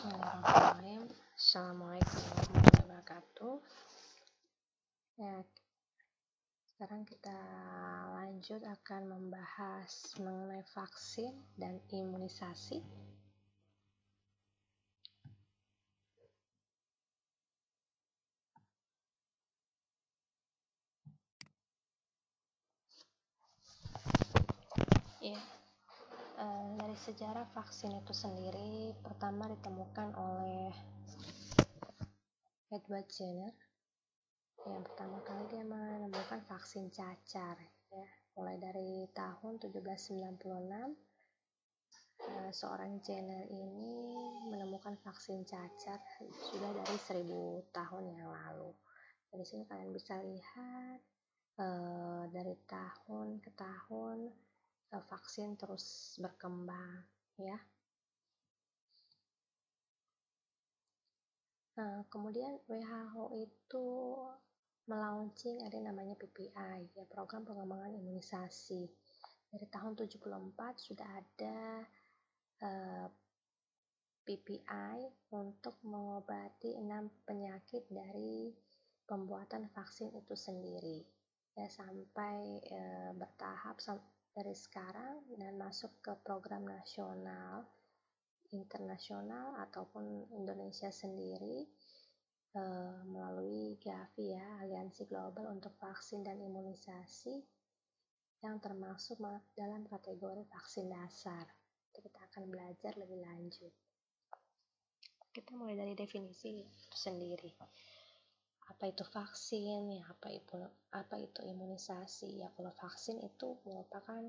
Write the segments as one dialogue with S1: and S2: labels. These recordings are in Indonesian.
S1: Bismillahirrahmanirrahim. Assalamualaikum warahmatullahi wabarakatuh. Ya, sekarang kita lanjut akan membahas mengenai vaksin dan imunisasi. Ya, dari sejarah vaksin itu sendiri pertama ditemukan oleh Edward Jenner. Yang pertama kali dia menemukan vaksin cacar, ya, mulai dari tahun 1796. Seorang Jenner ini menemukan vaksin cacar sudah dari 1000 tahun yang lalu. Dari sini kalian bisa lihat dari tahun ke tahun vaksin terus berkembang, ya. Kemudian WHO itu melaunching ada namanya PPI, ya, program pengembangan imunisasi. Dari tahun 74 sudah ada PPI untuk mengobati 6 penyakit dari pembuatan vaksin itu sendiri, ya, sampai bertahap dari sekarang dan masuk ke program nasional, internasional ataupun Indonesia sendiri melalui Gavi, ya, Aliansi Global untuk Vaksin dan Imunisasi, yang termasuk dalam kategori vaksin dasar. Kita akan belajar lebih lanjut. Kita mulai dari definisi itu sendiri. Apa itu vaksin? Ya, apa itu imunisasi? Ya, kalau vaksin itu merupakan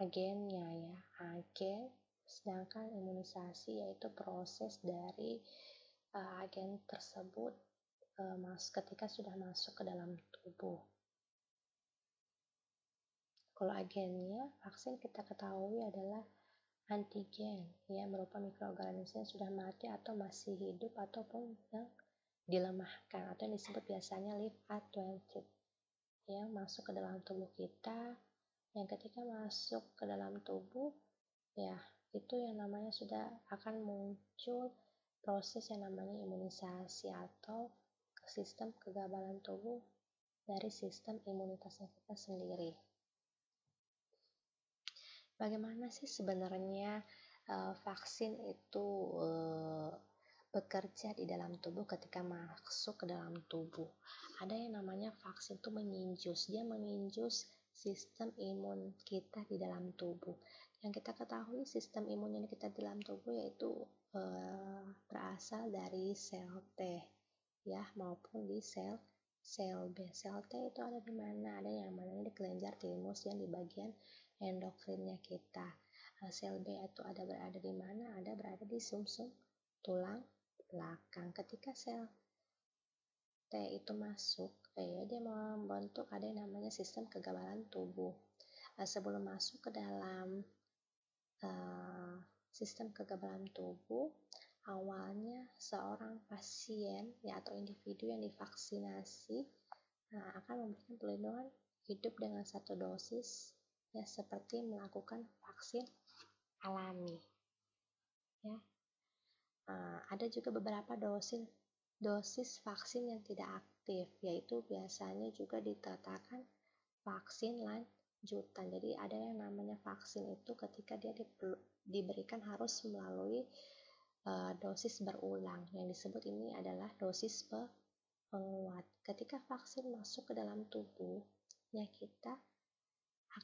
S1: agennya, ya, agen. Sedangkan imunisasi yaitu proses dari agen tersebut ketika sudah masuk ke dalam tubuh. Kalau agennya, vaksin kita ketahui adalah antigen, ya, berupa mikroorganisme yang sudah mati atau masih hidup ataupun yang dilemahkan atau yang disebut biasanya live attenuated, yang masuk ke dalam tubuh kita. Yang ketika masuk ke dalam tubuh, ya, itu yang namanya sudah akan muncul proses yang namanya imunisasi atau sistem kekebalan tubuh dari sistem imunitasnya kita sendiri. Bagaimana sih sebenarnya vaksin itu bekerja di dalam tubuh ketika masuk ke dalam tubuh? Ada yang namanya vaksin itu menginjus. Dia menginjus sistem imun kita di dalam tubuh. Yang kita ketahui sistem imun yang kita di dalam tubuh yaitu berasal dari sel T, ya, maupun di sel B. Sel T itu ada di mana? Ada yang namanya di kelenjar timus yang di bagian endokrinnya kita. Sel B itu berada di mana? Ada berada di sumsum tulang belakang. Ketika sel T itu masuk, dia membentuk ada yang namanya sistem kekebalan tubuh. Sebelum masuk ke dalam sistem kekebalan tubuh, awalnya seorang pasien, ya, atau individu yang divaksinasi akan memberikan perlindungan hidup dengan satu dosis, ya, seperti melakukan vaksin alami, ya. Ada juga beberapa dosis vaksin yang tidak aktif, yaitu biasanya juga dikatakan vaksin lanjutan. Jadi ada yang namanya vaksin itu ketika dia diberikan harus melalui dosis berulang, yang disebut ini adalah dosis penguat. Ketika vaksin masuk ke dalam tubuh, ya, kita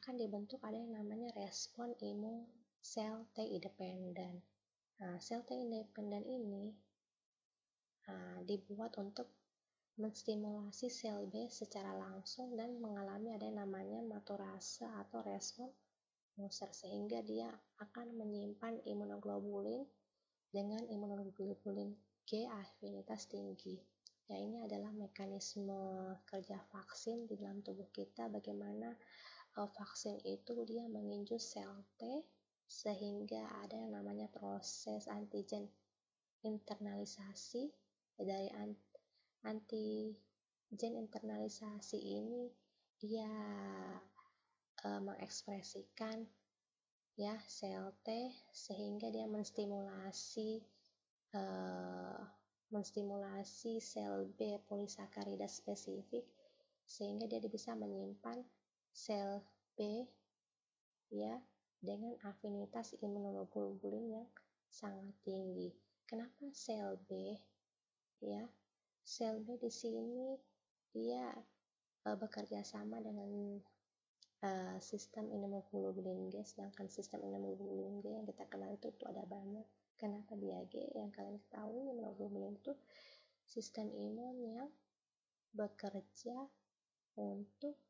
S1: akan dibentuk ada yang namanya respon imun sel T independen. Sel T independen ini dibuat untuk menstimulasi sel B secara langsung dan mengalami ada yang namanya maturase atau respon Moser, sehingga dia akan menyimpan imunoglobulin dengan imunoglobulin G afinitas tinggi. Ya, ini adalah mekanisme kerja vaksin di dalam tubuh kita. Bagaimana vaksin itu dia menginjus sel T sehingga ada yang namanya proses antigen internalisasi. Dari antigen internalisasi ini dia mengekspresikan ya sel T, sehingga dia menstimulasi sel B polisakarida spesifik, sehingga dia bisa menyimpan sel B ya dengan afinitas imunoglobulin yang sangat tinggi. Kenapa sel B? Ya, sel B di sini dia bekerja sama dengan sistem imunoglobulin G, sedangkan sistem imunoglobulin G yang kita kenal itu ada banyak. Kenapa dia G? Yang kalian ketahui, imunoglobulin itu sistem imun yang bekerja untuk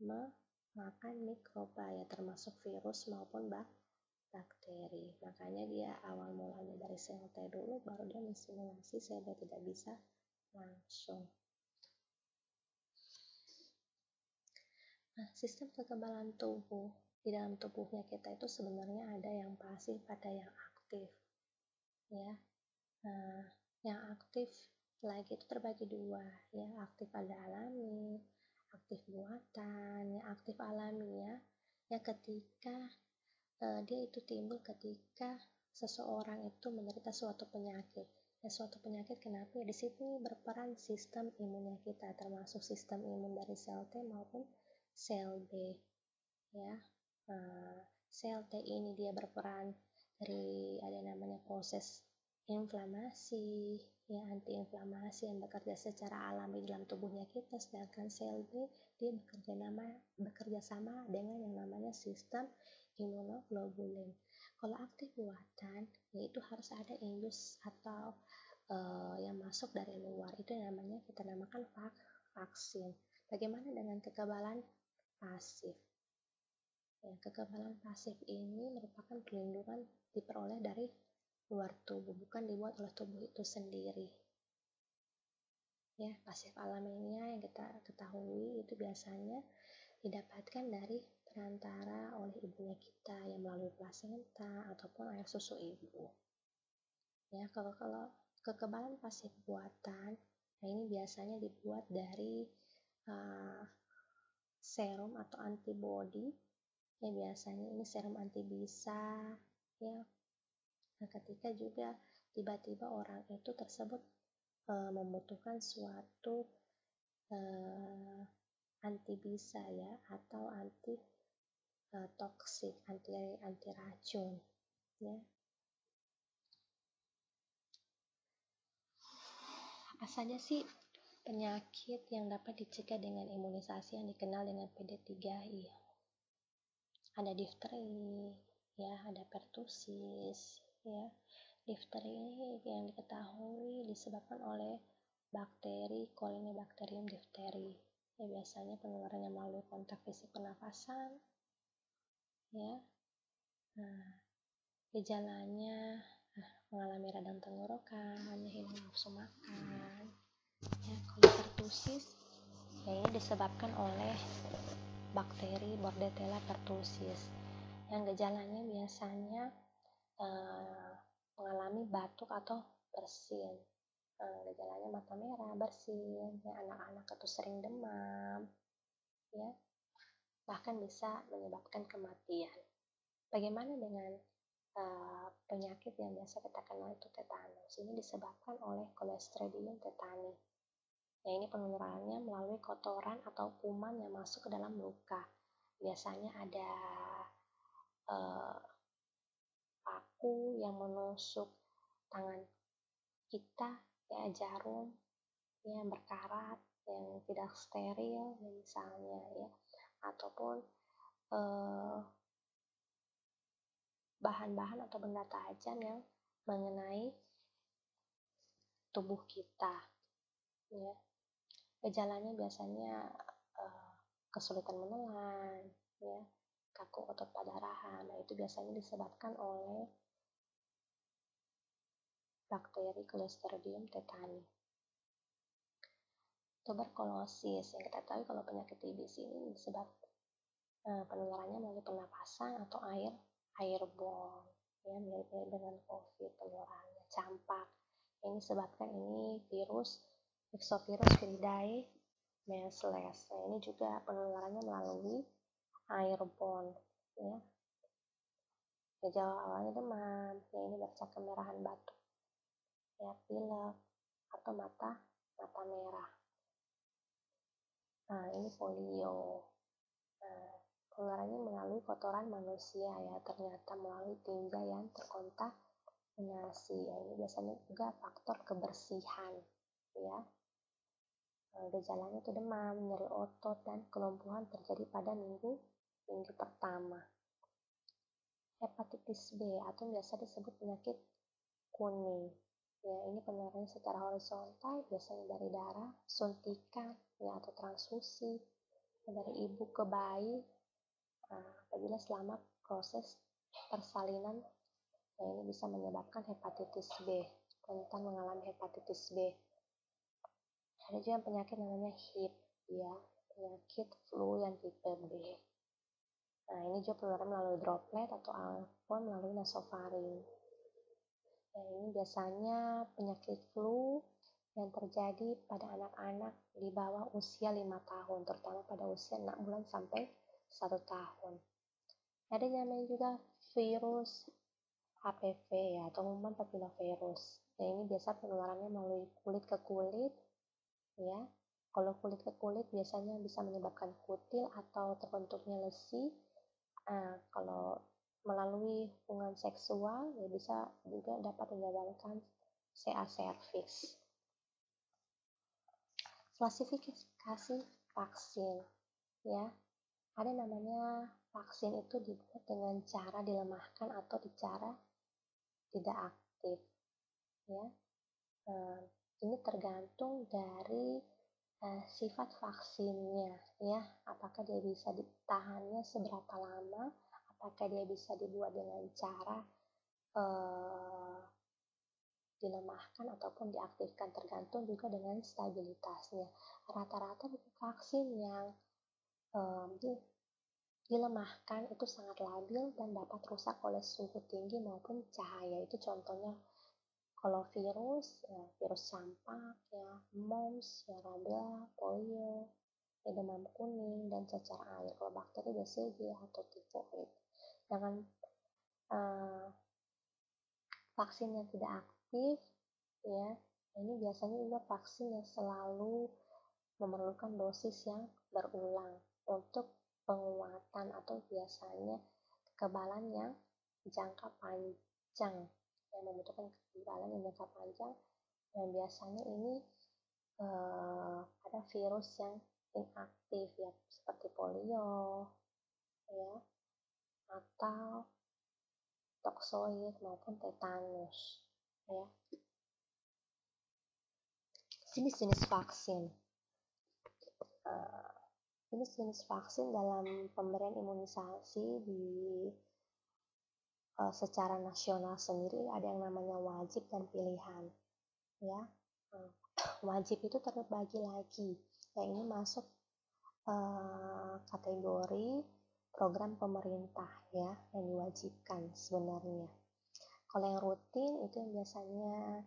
S1: memakan mikroba ya, termasuk virus maupun bakteri. Makanya dia awal mulanya dari sel T dulu, baru dia menstimulasi sel B, tidak bisa langsung. Nah, sistem kekebalan tubuh di dalam tubuhnya kita itu sebenarnya ada yang pasif, ada yang aktif. Ya, nah, yang aktif lagi itu terbagi dua, ya, aktif pada alami, aktif buatan. Yang aktif alami ya ketika dia itu timbul ketika seseorang itu menderita suatu penyakit. Ya, suatu penyakit kenapa? Ya, di sini berperan sistem imunnya kita, termasuk sistem imun dari sel T maupun sel B. Ya, sel T ini dia berperan dari ada namanya proses inflamasi, ya, antiinflamasi yang bekerja secara alami dalam tubuhnya kita, sedangkan sel B dia bekerja sama dengan yang namanya sistem imunoglobulin. Kalau aktif buatan, yaitu harus ada indus atau yang masuk dari luar, itu namanya kita namakan vaksin. Bagaimana dengan kekebalan pasif? Ya, kekebalan pasif ini merupakan perlindungan diperoleh dari luar tubuh, bukan dibuat oleh tubuh itu sendiri. Ya, pasif alaminya yang kita ketahui itu biasanya didapatkan dari perantara oleh ibunya kita yang melalui plasenta ataupun air susu ibu. Ya, kalau kekebalan pasif buatan, nah ini biasanya dibuat dari serum atau antibody. Ya, biasanya ini serum antibisa. Ya, nah ketika juga tiba-tiba orang itu tersebut membutuhkan suatu antibisa ya, atau anti toksik, anti racun ya. Apa saja sih penyakit yang dapat dicegah dengan imunisasi yang dikenal dengan PD3I? Ada difteri, ya, ada pertusis, ya. Difteri ini yang diketahui disebabkan oleh bakteri Corynebacterium diphtheri. Ya, biasanya penularannya melalui kontak fisik pernafasan. Ya. Nah, gejalanya mengalami radang tenggorokan, hilang nafsu makan. Ya, kalau pertusis, ya ini disebabkan oleh bakteri Bordetella pertussis. Yang gejalanya biasanya mengalami batuk atau bersin. Gejalanya mata merah, bersin, ya, anak-anak itu sering demam, ya, bahkan bisa menyebabkan kematian. Bagaimana dengan penyakit yang biasa kita kenal itu tetanus? Ini disebabkan oleh Clostridium tetani. Ya, ini penularannya melalui kotoran atau kuman yang masuk ke dalam luka. Biasanya ada paku yang menusuk tangan kita, ya, jarum yang berkarat, yang tidak steril misalnya, ya, ataupun bahan-bahan atau benda tajam yang mengenai tubuh kita, ya. Gejalanya biasanya kesulitan menelan, ya, kaku otot pada rahang. Nah, itu biasanya disebabkan oleh bakteri Clostridium tetani. Tuberkulosis, yang kita tahu kalau penyakit TBC ini disebabkan penularannya melalui pernapasan atau airborne, ya, mirip-mirip dengan COVID penularannya. Campak, ini disebabkan ini virus Ixovirus viridae measles. Nah, ini juga penularannya melalui airborne, ya. Gejala awalnya demam, ya ini bercak kemerahan batuk, ya pilek atau mata merah. Nah, ini polio. Nah, penularannya melalui kotoran manusia ya, ternyata melalui tinja yang terkontaminasi. Ya, ini biasanya juga faktor kebersihan ya. Gejalanya itu demam, nyeri otot, dan kelumpuhan terjadi pada minggu pertama. Hepatitis B atau biasa disebut penyakit kuning. Ya, ini penularannya secara horizontal, biasanya dari darah, suntikan, ya, atau transfusi dari ibu ke bayi. Apabila selama proses persalinan, ya, ini bisa menyebabkan hepatitis B, rentan mengalami hepatitis B. Ada juga penyakit namanya HIV, ya, penyakit flu yang tipe B. Nah, ini juga penularan melalui droplet ataupun melalui nasofaring. Ya, ini biasanya penyakit flu yang terjadi pada anak-anak di bawah usia 5 tahun, terutama pada usia 6 bulan sampai 1 tahun. Ada namanya juga virus HPV ya, atau human papillomavirus. Ya, ini biasa penularannya melalui kulit ke kulit ya. Kalau kulit ke kulit biasanya bisa menyebabkan kutil atau terbentuknya lesi. Kalau melalui hubungan seksual ya bisa juga dapat menyebabkan CA cervix. Klasifikasi vaksin ya. Ada namanya vaksin itu dibuat dengan cara dilemahkan atau cara tidak aktif ya. Ini tergantung dari sifat vaksinnya ya, apakah dia bisa ditahannya seberapa lama, apakah dia bisa dibuat dengan cara dilemahkan ataupun diaktifkan, tergantung juga dengan stabilitasnya. Rata-rata vaksin yang dilemahkan itu sangat labil dan dapat rusak oleh suhu tinggi maupun cahaya. Itu contohnya kalau virus, ya, virus campak, ya, mumps, ya, rubella, polio, ya, demam kuning, dan cacar air. Kalau bakteri BCG atau tifoid. Dengan vaksin yang tidak aktif, ya, ini biasanya juga vaksin yang selalu memerlukan dosis yang berulang untuk penguatan atau biasanya kekebalan yang jangka panjang, yang membutuhkan kekebalan yang jangka panjang, dan biasanya ini ada virus yang inaktif ya, seperti polio ya, atau toksoid maupun tetanus ya. Jenis-jenis vaksin. Jenis-jenis vaksin dalam pemberian imunisasi di secara nasional sendiri ada yang namanya wajib dan pilihan ya. Wajib itu terbagi lagi, yang ini masuk kategori program pemerintah ya, yang diwajibkan sebenarnya. Kalau yang rutin itu yang biasanya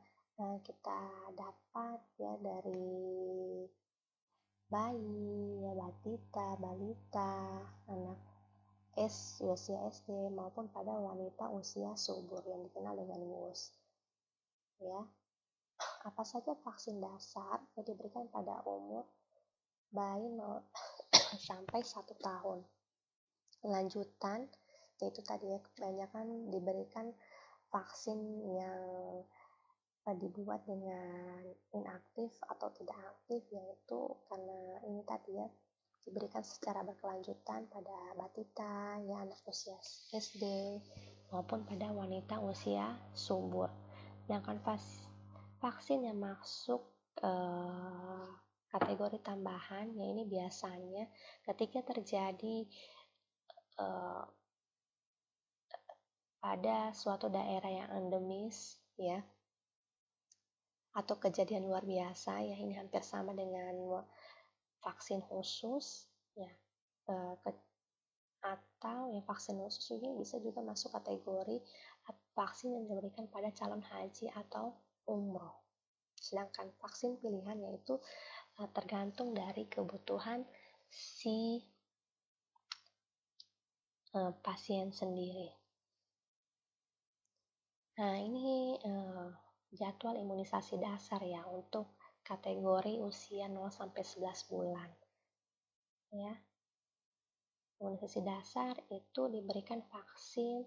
S1: kita dapat ya dari bayi ya, balita, anak usia SD maupun pada wanita usia subur yang dikenal dengan WUS ya. Apa saja vaksin dasar yang diberikan pada umur bayi 0 sampai 1 tahun. Lanjutan yaitu tadi ya, kebanyakan diberikan vaksin yang dibuat dengan inaktif atau tidak aktif, yaitu karena ini tadi ya diberikan secara berkelanjutan pada balita ya, anak usia SD maupun pada wanita usia subur. Sedangkan vaksin yang masuk kategori tambahan ya, ini biasanya ketika terjadi pada suatu daerah yang endemis ya, atau kejadian luar biasa ya, ini hampir sama dengan vaksin khusus ya, atau yang vaksin khusus juga bisa juga masuk kategori vaksin yang diberikan pada calon haji atau umroh. Sedangkan vaksin pilihan yaitu tergantung dari kebutuhan si pasien sendiri. Nah, ini jadwal imunisasi dasar ya untuk kategori usia 0 sampai 11 bulan. Ya. Imunisasi dasar itu diberikan vaksin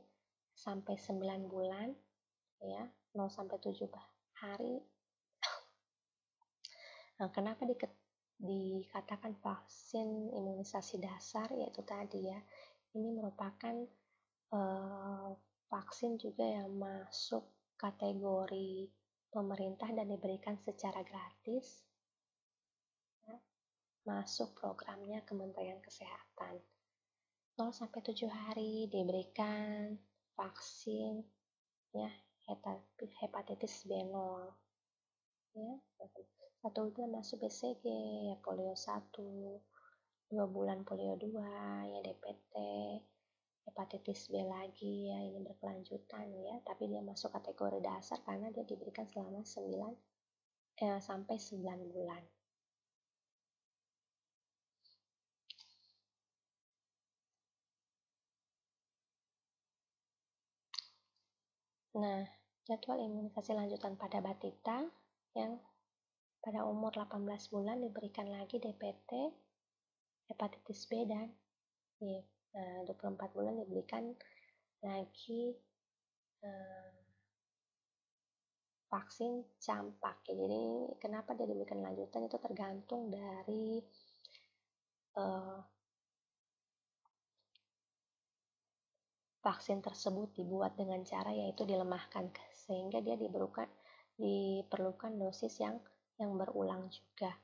S1: sampai 9 bulan ya, 0 sampai 7 hari. Nah, kenapa dikatakan vaksin imunisasi dasar? Yaitu tadi ya, ini merupakan vaksin juga yang masuk kategori pemerintah dan diberikan secara gratis ya, masuk programnya Kementerian Kesehatan. 0 sampai 7 hari diberikan vaksin ya hepatitis B0 ya. 1 bulan masuk BCG ya, polio 1, 2 bulan polio 2 ya, DPT, hepatitis B lagi ya, ini berkelanjutan ya, tapi dia masuk kategori dasar karena dia diberikan selama 9 sampai 9 bulan. Nah, jadwal imunisasi lanjutan pada batita yang pada umur 18 bulan diberikan lagi DPT, hepatitis B dan Y. Nah, 24 bulan diberikan lagi vaksin campak ya. Jadi kenapa dia diberikan lanjutan itu tergantung dari vaksin tersebut dibuat dengan cara yaitu dilemahkan sehingga dia diperlukan dosis yang berulang juga.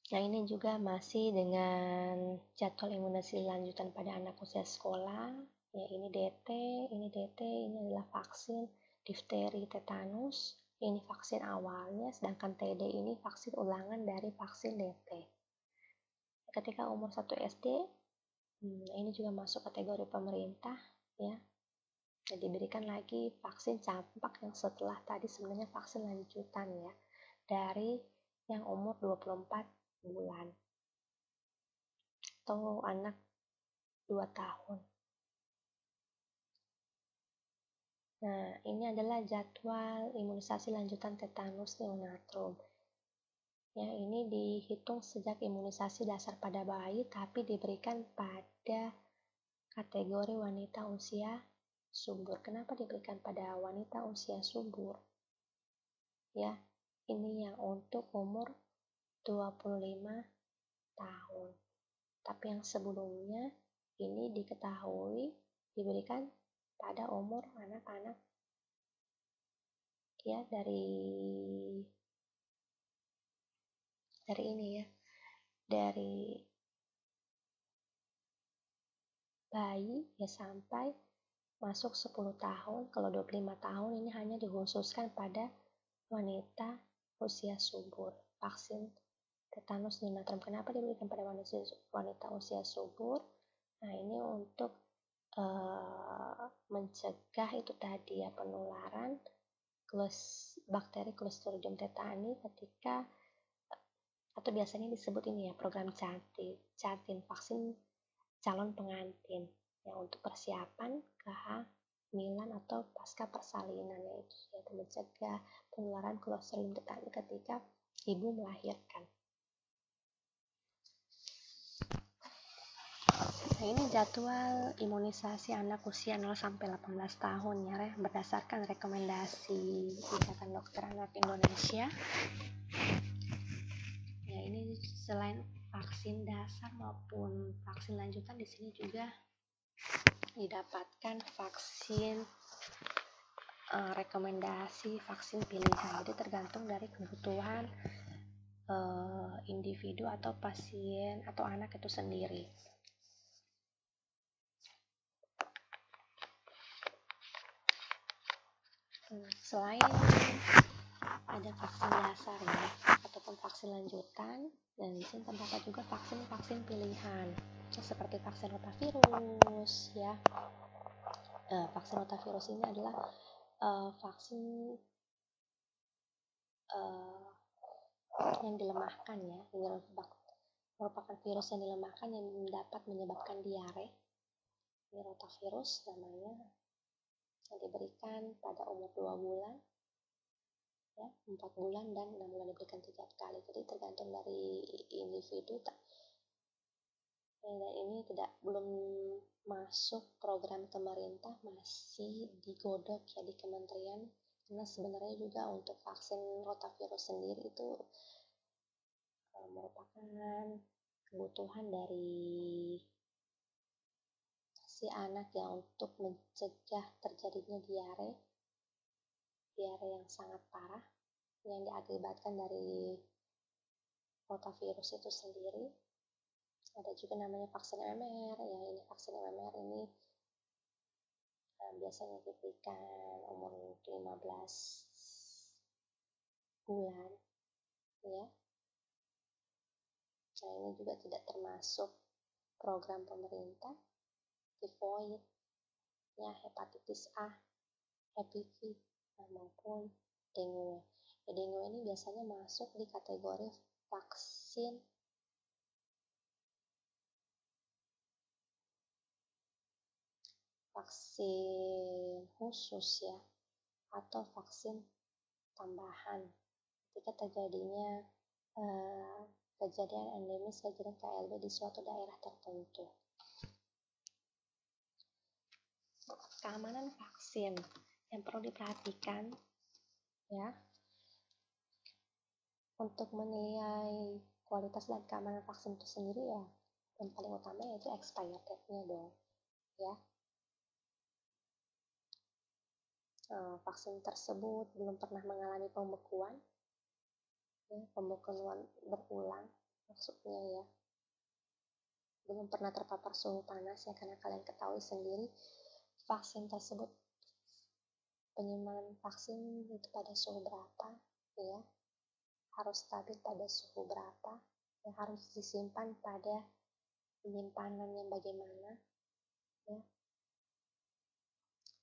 S1: Nah, ini juga masih dengan jadwal imunisasi lanjutan pada anak usia sekolah. Ya, ini DT, ini adalah vaksin difteri, tetanus. Ini vaksin awalnya, sedangkan TD ini vaksin ulangan dari vaksin DT. Ketika umur 1 SD, ini juga masuk kategori pemerintah ya. Dan diberikan lagi vaksin campak yang setelah tadi sebenarnya vaksin lanjutan ya, dari yang umur 24 bulan atau anak 2 tahun. Nah, ini adalah jadwal imunisasi lanjutan tetanus neonatum. Ya, ini dihitung sejak imunisasi dasar pada bayi tapi diberikan pada kategori wanita usia subur. Kenapa diberikan pada wanita usia subur? Ya, ini yang untuk umur 25 tahun. Tapi yang sebelumnya ini diketahui diberikan pada umur anak-anak ya dari ini ya, dari bayi ya sampai masuk 10 tahun. Kalau 25 tahun ini hanya dikhususkan pada wanita usia subur. Vaksin tetanus neonatum kenapa diberikan pada wanita usia subur? Nah, ini untuk mencegah itu tadi ya, penularan bakteri Clostridium tetani ketika, atau biasanya disebut ini ya, program CATIN, vaksin calon pengantin yang untuk persiapan kehamilan atau pasca persalinan, yaitu mencegah penularan Clostridium tetani ketika ibu melahirkan. Nah, ini jadwal imunisasi anak usia 0 sampai 18 tahun ya, berdasarkan rekomendasi Ikatan Dokter Anak Indonesia. Ya, ini selain vaksin dasar maupun vaksin lanjutan, di sini juga didapatkan vaksin rekomendasi vaksin pilihan. Jadi tergantung dari kebutuhan individu atau pasien atau anak itu sendiri. Selain ada vaksin dasar ya ataupun vaksin lanjutan, dan di sini terdapat juga vaksin pilihan seperti vaksin rotavirus ya. Vaksin rotavirus ini adalah vaksin yang dilemahkan ya, merupakan virus yang dilemahkan yang dapat menyebabkan diare Ini rotavirus namanya, yang diberikan pada umur 2 bulan, ya, 4 bulan dan 6 bulan diberikan 3 kali. Jadi tergantung dari individu. Dan ini belum masuk program pemerintah, masih digodok ya di kementerian, karena sebenarnya juga untuk vaksin rotavirus sendiri itu merupakan kebutuhan dari si anak ya, untuk mencegah terjadinya diare yang sangat parah yang diakibatkan dari rotavirus itu sendiri. Ada juga namanya vaksin MMR ya. Ini vaksin MMR ini biasanya diberikan umur 15 bulan ya. Nah, ini juga tidak termasuk program pemerintah. Tifoid ya, hepatitis A, HPV, maupun dengue. Ya, dengue ini biasanya masuk di kategori vaksin khusus ya, atau vaksin tambahan ketika terjadinya kejadian endemis, kejadian KLB di suatu daerah tertentu. Keamanan vaksin yang perlu diperhatikan ya, untuk menilai kualitas dan keamanan vaksin itu sendiri ya, yang paling utama yaitu expired date-nya dong ya. Vaksin tersebut belum pernah mengalami pembekuan ya, pembekuan berulang maksudnya ya, belum pernah terpapar suhu panas ya, karena kalian ketahui sendiri vaksin tersebut, penyimpanan vaksin itu pada suhu berapa ya, harus stabil pada suhu berapa ya, harus disimpan pada penyimpanan yang bagaimana ya.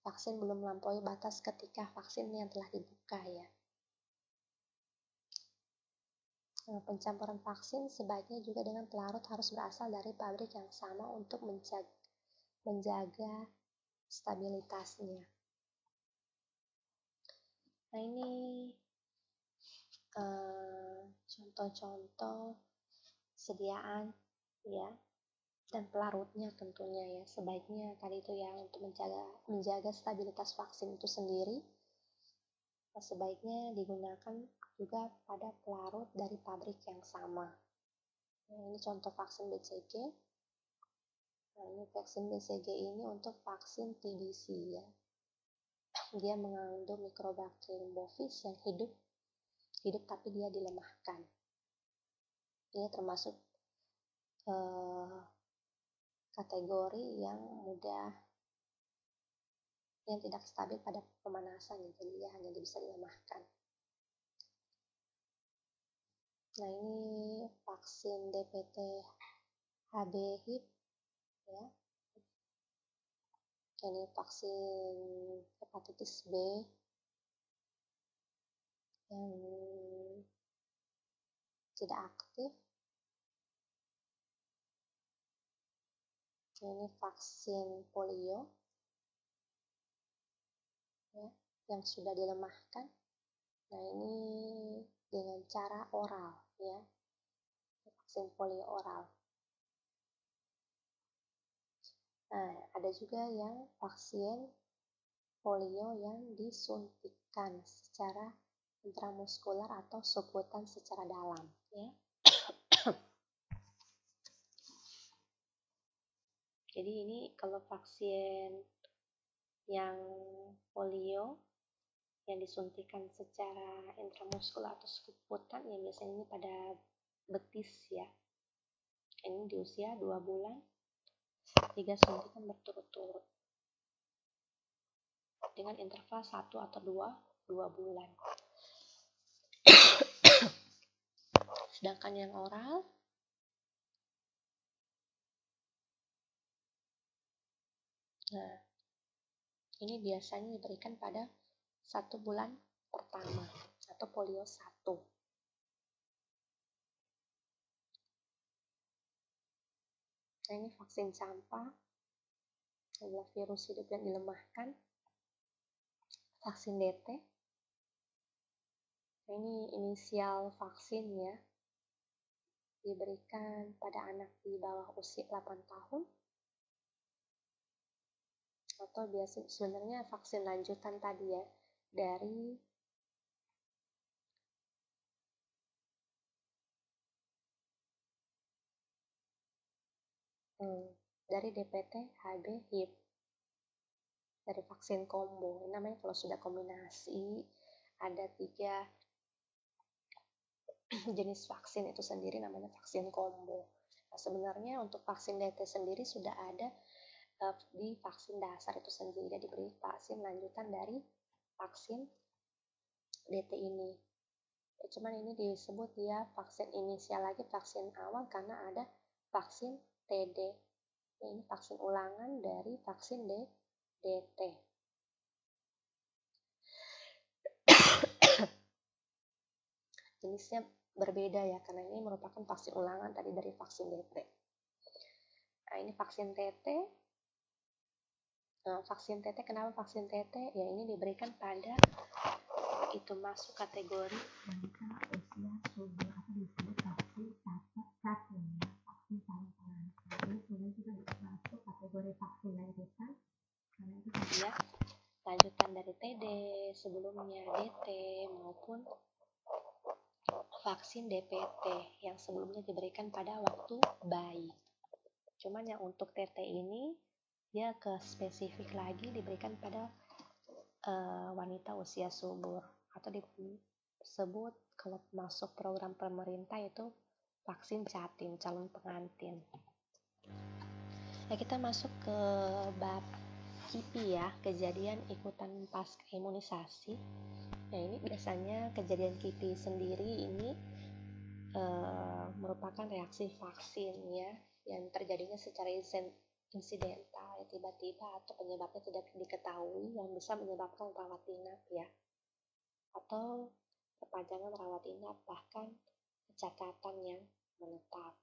S1: Vaksin belum melampaui batas ketika vaksin yang telah dibuka ya. Pencampuran vaksin sebaiknya juga dengan pelarut harus berasal dari pabrik yang sama untuk menjaga stabilitasnya. Nah, ini contoh-contoh sediaan ya, dan pelarutnya tentunya ya. Sebaiknya tadi itu ya, untuk menjaga stabilitas vaksin itu sendiri, sebaiknya digunakan juga pada pelarut dari pabrik yang sama. Nah, ini contoh vaksin BCG. Nah, ini vaksin BCG ini untuk vaksin TBC ya. Dia mengandung Mycobacterium bovis yang hidup tapi dia dilemahkan. Ini termasuk kategori yang tidak stabil pada pemanasan, jadi dia hanya bisa dilemahkan. Nah, ini vaksin DPT HB HIV ya. Ini vaksin hepatitis B yang tidak aktif. Ini vaksin polio ya, yang sudah dilemahkan. Nah, ini dengan cara oral ya, vaksin polio oral. Nah, ada juga yang vaksin polio yang disuntikan secara intramuskular atau subkutan secara dalam ya. Jadi ini kalau vaksin yang polio yang disuntikan secara intramuskular atau subkutan ya, biasanya ini pada betis ya. Ini di usia 2 bulan 3 suntikan berturut-turut dengan interval 1 atau 2 bulan. Sedangkan yang oral ini biasanya diberikan pada 1 bulan pertama atau polio 1. Nah, ini vaksin campak adalah virus hidup yang dilemahkan. Vaksin DT, ini inisial vaksin ya, diberikan pada anak di bawah usia 8 tahun, atau sebenarnya vaksin lanjutan tadi ya, dari DPT, HB, HIV, dari vaksin combo. Ini namanya kalau sudah kombinasi, ada 3 jenis vaksin itu sendiri namanya vaksin combo. Nah, sebenarnya untuk vaksin DT sendiri sudah ada di vaksin dasar itu sendiri, jadi diberi vaksin lanjutan dari vaksin DT ini. Cuman ini disebut ya vaksin inisial lagi, vaksin awal, karena ada vaksin TD. Ini vaksin ulangan dari vaksin DT. Jenisnya berbeda ya, karena ini merupakan vaksin ulangan tadi dari vaksin DT. Nah, ini vaksin TT. Nah, vaksin TT, kenapa vaksin TT? Ya, ini diberikan pada itu masuk kategori wanita usia subur atau disebut vaksin cacing ya, vaksin calon pengantin. Ini sebenarnya juga masuk kategori vaksin lanjutan, karena itu tadi ya lanjutan dari TD sebelumnya, DT maupun vaksin DPT yang sebelumnya diberikan pada waktu bayi. Cuman yang untuk TT ini dia ke spesifik lagi, diberikan pada wanita usia subur, atau disebut kalau masuk program pemerintah itu vaksin Jatim, calon pengantin. Nah, kita masuk ke bab KIPI ya, kejadian ikutan pasca imunisasi. Nah, ini biasanya kejadian KIPI sendiri ini merupakan reaksi vaksin ya, yang terjadinya secara insidental ya, tiba-tiba, atau penyebabnya tidak diketahui, yang bisa menyebabkan rawat inap ya, atau perpanjangan rawat inap, bahkan pencatatan yang menetap.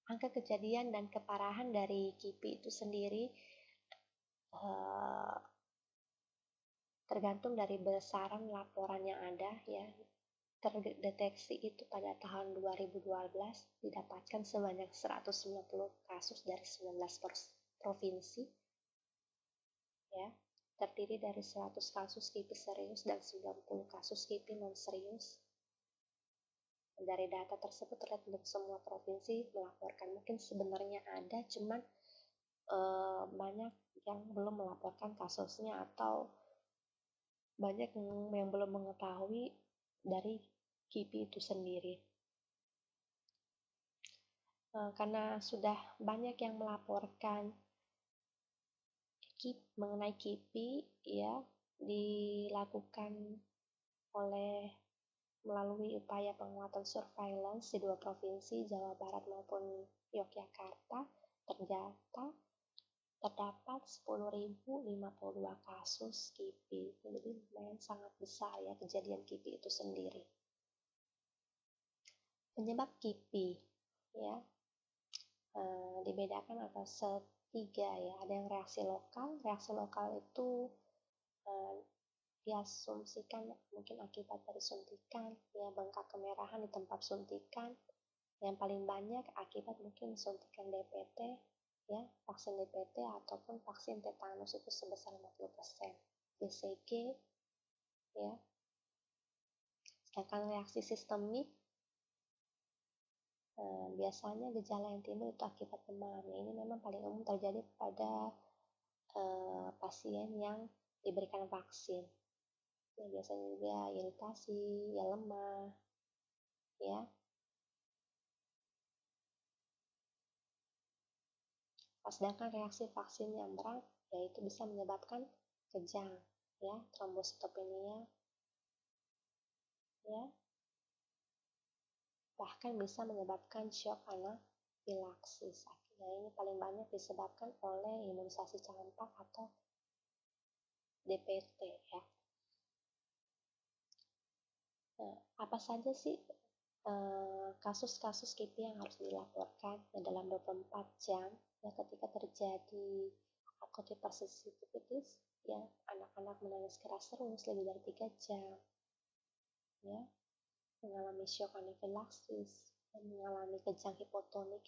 S1: Angka kejadian dan keparahan dari KIPI itu sendiri tergantung dari besaran laporan yang ada ya. Terdeteksi itu pada tahun 2012 didapatkan sebanyak 190 kasus dari 19 provinsi ya, terdiri dari 100 kasus KIPI serius dan 90 kasus KIPI non serius. Dari data tersebut terlihat belum semua provinsi melaporkan, mungkin sebenarnya ada, cuman banyak yang belum melaporkan kasusnya, atau banyak yang belum mengetahui dari KIPI itu sendiri. Karena sudah banyak yang melaporkan mengenai KIPI ya, dilakukan melalui upaya penguatan surveillance di 2 provinsi, Jawa Barat maupun Yogyakarta, terdapat 10.052 kasus KIPI. Jadi lumayan sangat besar ya kejadian KIPI itu sendiri. Penyebab KIPI ya dibedakan atas 3 ya. Ada yang reaksi lokal. Reaksi lokal itu diasumsikan mungkin akibat dari suntikan ya, bengkak kemerahan di tempat suntikan. Yang paling banyak akibat mungkin suntikan DPT ya, vaksin DPT ataupun vaksin tetanus itu sebesar 50%. BCG ya. Sedangkan reaksi sistemik biasanya gejala yang timbul itu akibat demam. Ini memang paling umum terjadi pada pasien yang diberikan vaksin. Ya, biasanya juga iritasi, ya lemah, ya. Sedangkan reaksi vaksin yang berat yaitu bisa menyebabkan kejang, ya, trombositopenia, ya. Bahkan bisa menyebabkan shock anafilaksis. Nah, ini paling banyak disebabkan oleh imunisasi campak atau DPT ya. Nah, apa saja sih kasus-kasus KIPI yang harus dilaporkan ya, dalam 24 jam ya, ketika terjadi akut hypersensitivitis ya, anak-anak menangis keras terus lebih dari 3 jam ya, mengalami shock anafilaksis, mengalami kejang hipotonik,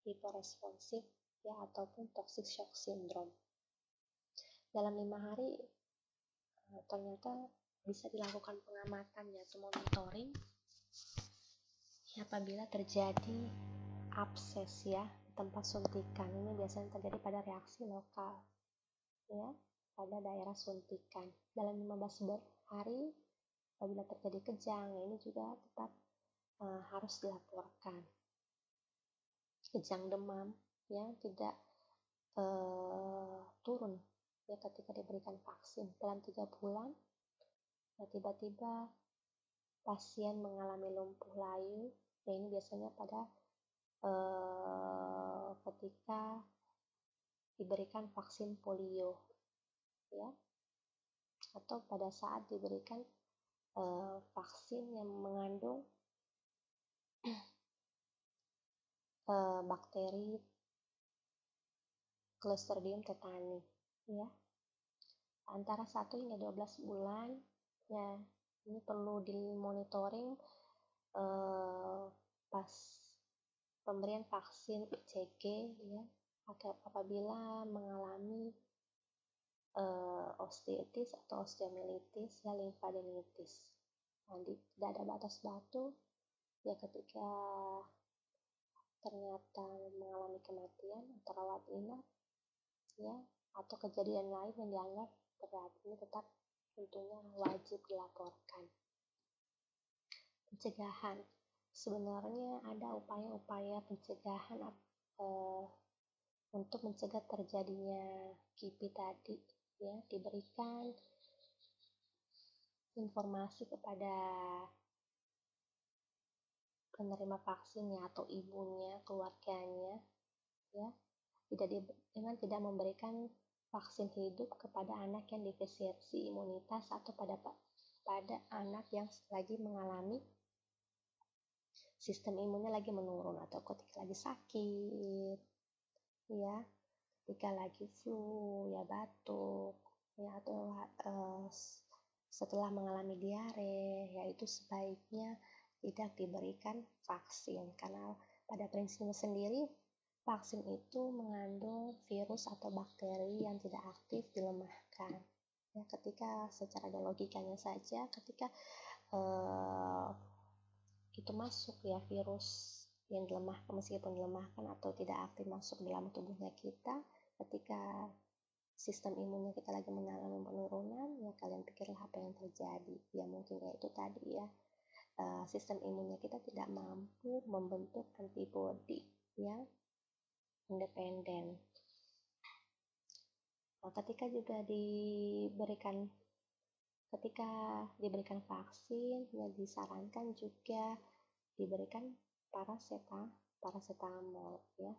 S1: hiporesponsif ya, ataupun toxic shock syndrome. Dalam 5 hari ternyata bisa dilakukan pengamatan ya, atau monitoring ya, apabila terjadi abses ya di tempat suntikan. Ini biasanya terjadi pada reaksi lokal ya, pada daerah suntikan. Dalam 15 hari apabila terjadi kejang ya, ini juga tetap harus dilaporkan. Kejang demam ya tidak turun ya ketika diberikan vaksin. Dalam 3 bulan ya, tiba-tiba pasien mengalami lumpuh layu ya, ini biasanya pada ketika diberikan vaksin polio ya, atau pada saat diberikan vaksin yang mengandung bakteri Clostridium tetani ya. Antara 1 hingga 12 bulan ya, ini perlu dimonitoring pas pemberian vaksin ICG ya, apabila mengalami osteitis atau osteomyelitis ya, limfadenitis. Tidak ada batas waktu ya, ketika ternyata mengalami kematian atau rawat inap ya, atau kejadian lain yang dianggap berat, ini tetap tentunya wajib dilaporkan. Pencegahan, sebenarnya ada upaya-upaya pencegahan untuk mencegah terjadinya KIPI tadi ya, diberikan informasi kepada penerima vaksinnya atau ibunya, keluarganya ya, dengan tidak memberikan vaksin hidup kepada anak yang defisiensi imunitas atau pada anak yang lagi mengalami sistem imunnya lagi menurun, atau ketika lagi sakit ya, ketika lagi flu ya, batuk ya, atau setelah mengalami diare ya, itu sebaiknya tidak diberikan vaksin, karena pada prinsipnya sendiri vaksin itu mengandung virus atau bakteri yang tidak aktif dilemahkan ya. Ketika secara logikanya saja, ketika itu masuk ya, virus yang dilemahkan, meskipun dilemahkan atau tidak aktif masuk dalam tubuhnya kita, ketika sistem imunnya kita lagi mengalami penurunan ya, kalian pikirlah apa yang terjadi ya, mungkin ya itu tadi ya, sistem imunnya kita tidak mampu membentuk antibodi yang independen. Nah, ketika diberikan vaksin ya, disarankan juga diberikan paracetamol ya,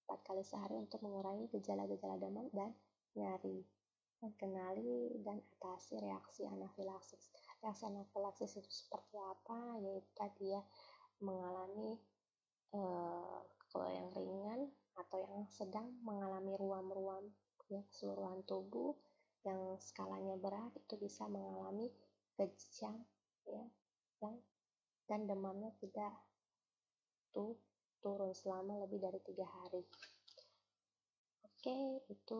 S1: 4 kali sehari untuk mengurangi gejala-gejala demam dan nyeri, kenali dan atasi reaksi anafilaksis. Reaksi anafilaksis itu seperti apa? Yaitu tadi ya, mengalami kalau yang ringan atau yang sedang mengalami ruam-ruam ya, keseluruhan tubuh. Yang skalanya berat itu bisa mengalami kejang ya, dan demamnya tidak turun selama lebih dari 3 hari. Oke, itu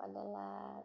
S1: adalah